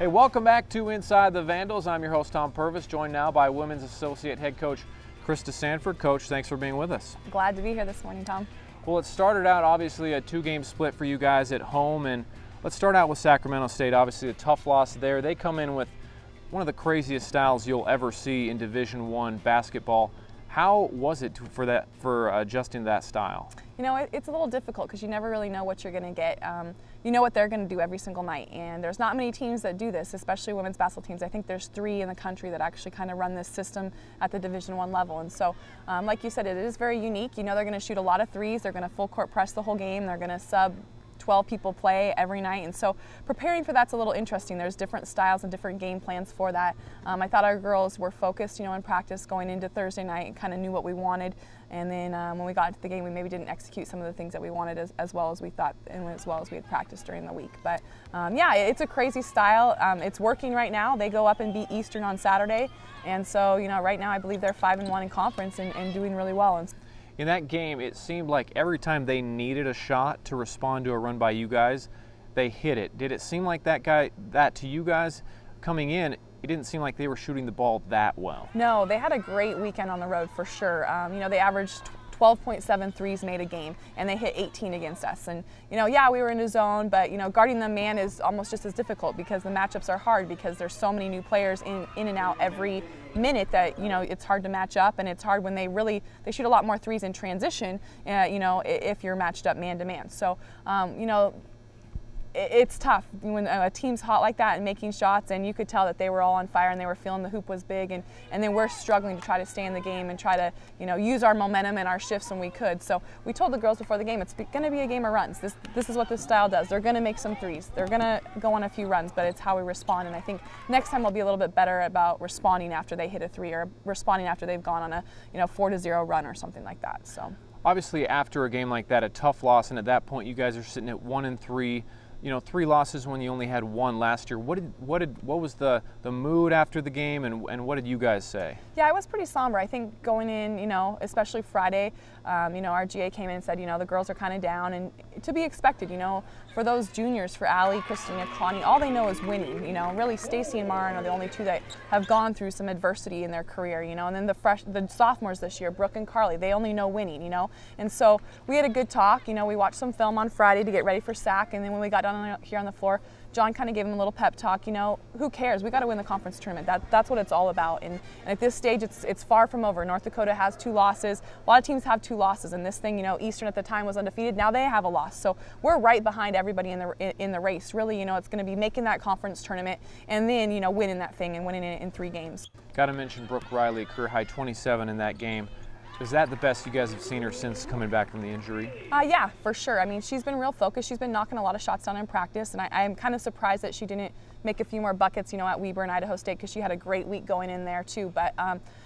welcome back to Inside the Vandals. I'm your host, Tom Purvis, joined now by Women's Associate Head Coach Christa Sanford. Coach, thanks for being with us. Glad to be here this morning, Tom. Well, it started out obviously a two-game split for you guys at home, and let's start out with Sacramento State. Obviously a tough loss there. They come in with one of the craziest styles you'll ever see in Division I basketball. How was it for adjusting to that style? You know, it's a little difficult because you never really know what you're going to get. You know what they're going to do every single night, and there's not many teams that do this, especially women's basketball teams. I think there's 3 in the country that actually kind of run this system at the Division I level. And so, like you said, it is very unique. You know, they're going to shoot a lot of threes. They're going to full court press the whole game. They're going to sub 12 people play every night, and so preparing for that's a little interesting. There's different styles and different game plans for that. I thought our girls were focused, you know, in practice going into Thursday night and kind of knew what we wanted, and then when we got into the game, we maybe didn't execute some of the things that we wanted as well as we thought and as well as we had practiced during the week. But yeah, it's a crazy style. It's working right now. They go up and beat Eastern on Saturday, and so, you know, right now I believe they're 5-1 in conference and doing really well. And in that game, it seemed like every time they needed a shot to respond to a run by you guys, they hit it. Did it seem like that to you guys coming in? It didn't seem like they were shooting the ball that well. No, they had a great weekend on the road for sure. You know, they averaged 12.7 threes made a game, and they hit 18 against us. And, you know, yeah, we were in a zone, but, you know, guarding the man is almost just as difficult because the matchups are hard because there's so many new players in and out every minute that, you know, it's hard to match up, and it's hard when they shoot a lot more threes in transition, you know, if you're matched up man to man. So, you know, it's tough when a team's hot like that and making shots, and you could tell that they were all on fire and they were feeling the hoop was big, and then we're struggling to try to stay in the game and try to, you know, use our momentum and our shifts when we could. So we told the girls before the game, it's going to be a game of runs. This is what this style does. They're going to make some threes. They're going to go on a few runs, but it's how we respond. And I think next time we'll be a little bit better about responding after they hit a three or responding after they've gone on a, you know, 4-0 run or something like that. So obviously after a game like that, a tough loss, and at that point you guys are sitting at 1-3. You know, 3 losses when you only had 1 last year. What was the mood after the game, and what did you guys say? Yeah, it was pretty somber. I think going in, you know, especially Friday, you know, our GA came in and said, you know, the girls are kind of down, and to be expected, you know, for those juniors, for Allie, Christina, Connie, all they know is winning. You know, really, Stacey and Maren are the only 2 that have gone through some adversity in their career. You know, and then the sophomores this year, Brooke and Carly, they only know winning. You know, and so we had a good talk. You know, we watched some film on Friday to get ready for SAC, and then when we got down here on the floor, John kind of gave him a little pep talk. You know, who cares? We got to win the conference tournament. That's what it's all about. And at this stage, it's far from over. North Dakota has 2 losses. A lot of teams have 2 losses. And this thing, you know, Eastern at the time was undefeated. Now they have a loss. So we're right behind everybody in the race. Really, you know, it's going to be making that conference tournament and then, you know, winning that thing and winning it in 3 games. Got to mention Brooke Riley, career high 27 in that game. Is that the best you guys have seen her since coming back from the injury? Yeah, for sure. I mean, she's been real focused. She's been knocking a lot of shots down in practice, and I'm kind of surprised that she didn't make a few more buckets, you know, at Weber and Idaho State, because she had a great week going in there too. But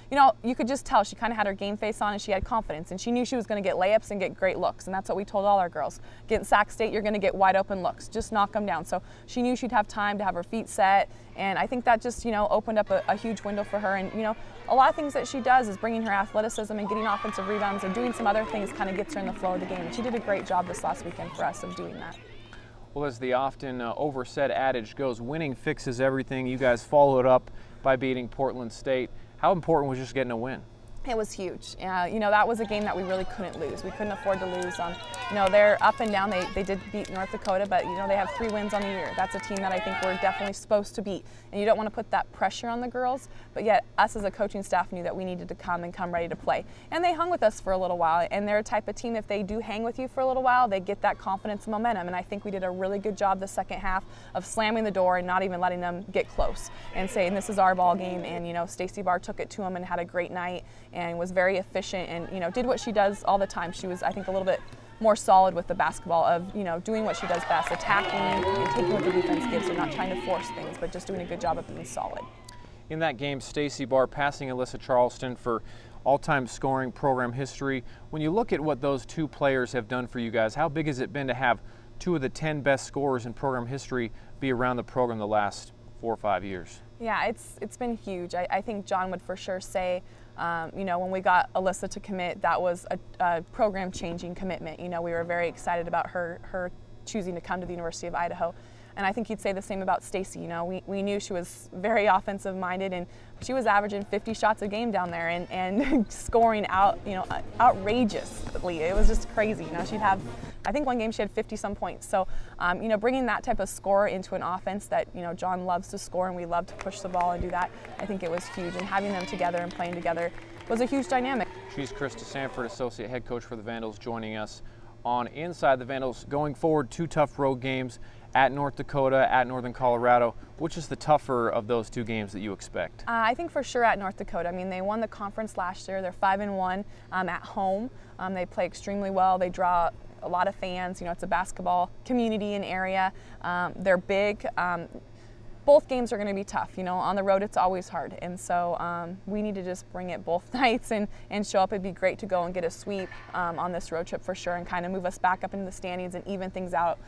you know, you could just tell she kind of had her game face on, and she had confidence, and she knew she was going to get layups and get great looks, and that's what we told all our girls. Get Sac State, you're going to get wide open looks. Just knock them down. So she knew she'd have time to have her feet set, and I think that just, you know, opened up a huge window for her. And, you know, a lot of things that she does is bringing her athleticism and getting offensive rebounds and doing some other things kind of gets her in the flow of the game. And she did a great job this last weekend for us of doing that. Well, as the often oversaid adage goes, winning fixes everything. You guys followed up by beating Portland State. How important was just getting a win? It was huge. You know, that was a game that we really couldn't lose. We couldn't afford to lose. You know, they're up and down. They did beat North Dakota, but, you know, they have 3 wins on the year. That's a team that I think we're definitely supposed to beat. And you don't want to put that pressure on the girls, but yet us as a coaching staff knew that we needed to come ready to play. And they hung with us for a little while. And they're a type of team, if they do hang with you for a little while, they get that confidence and momentum. And I think we did a really good job the second half of slamming the door and not even letting them get close and saying, this is our ball game. And, you know, Stacey Barr took it to them and had a great night and was very efficient and, you know, did what she does all the time. She was, I think, a little bit more solid with the basketball of, you know, doing what she does best, attacking and taking what the defense gives her, not trying to force things, but just doing a good job of being solid. In that game, Stacey Barr passing Alyssa Charleston for all-time scoring program history. When you look at what those 2 players have done for you guys, how big has it been to have 2 of the 10 best scorers in program history be around the program the last 4 or 5 years? Yeah, it's been huge. I think John would for sure say, you know, when we got Alyssa to commit, that was a program-changing commitment. You know, we were very excited about her choosing to come to the University of Idaho. And I think you'd say the same about Stacey. You know, we knew she was very offensive minded, and she was averaging 50 shots a game down there and scoring outrageously. It was just crazy. You know, she'd have, I think one game she had 50 some points. So, you know, bringing that type of score into an offense that, you know, John loves to score and we love to push the ball and do that, I think it was huge. And having them together and playing together was a huge dynamic. She's Christa Sanford, associate head coach for the Vandals, joining us on Inside the Vandals. Going forward, 2 tough road games at North Dakota, at Northern Colorado. Which is the tougher of those 2 games that you expect? I think for sure at North Dakota. I mean, they won the conference last year. They're 5-1 at home. They play extremely well. They draw a lot of fans. You know, it's a basketball community and area. They're big. Both games are going to be tough. You know, on the road it's always hard, and so we need to just bring it both nights and show up. It'd be great to go and get a sweep on this road trip for sure, and kind of move us back up into the standings and even things out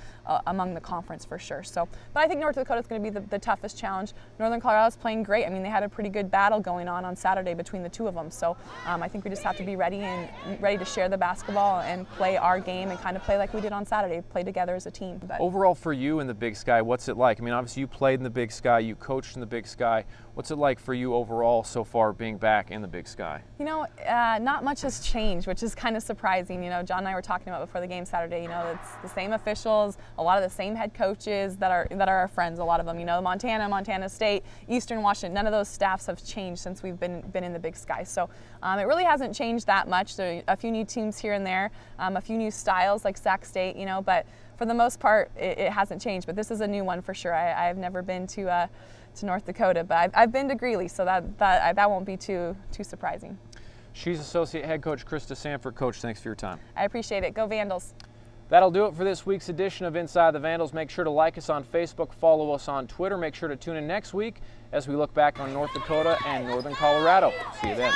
among the conference for sure. So, but I think North Dakota is going to be the toughest challenge. Northern Colorado's playing great. I mean, they had a pretty good battle going on Saturday between the 2 of them. So I think we just have to be ready to share the basketball and play our game and kind of play like we did on Saturday, play together as a team. But overall for you in the Big Sky, what's it like? I mean, obviously you played in the Big Sky, you coached in the Big Sky. What's it like for you overall so far being back in the Big Sky? You know, not much has changed, which is kind of surprising. You know, John and I were talking about before the game Saturday, you know, it's the same officials, a lot of the same head coaches that are our friends, a lot of them, you know, Montana State, Eastern Washington, none of those staffs have changed since we've been in the Big Sky. So it really hasn't changed that much. There are a few new teams here and there, a few new styles like Sac State, you know, but for the most part, it hasn't changed. But this is a new one for sure. I have never been to North Dakota, but I've been to Greeley, so that won't be too surprising. She's associate head coach Christa Sanford. Coach, thanks for your time. I appreciate it. Go Vandals. That'll do it for this week's edition of Inside the Vandals. Make sure to like us on Facebook, follow us on Twitter. Make sure to tune in next week as we look back on North Dakota and Northern Colorado. See you then.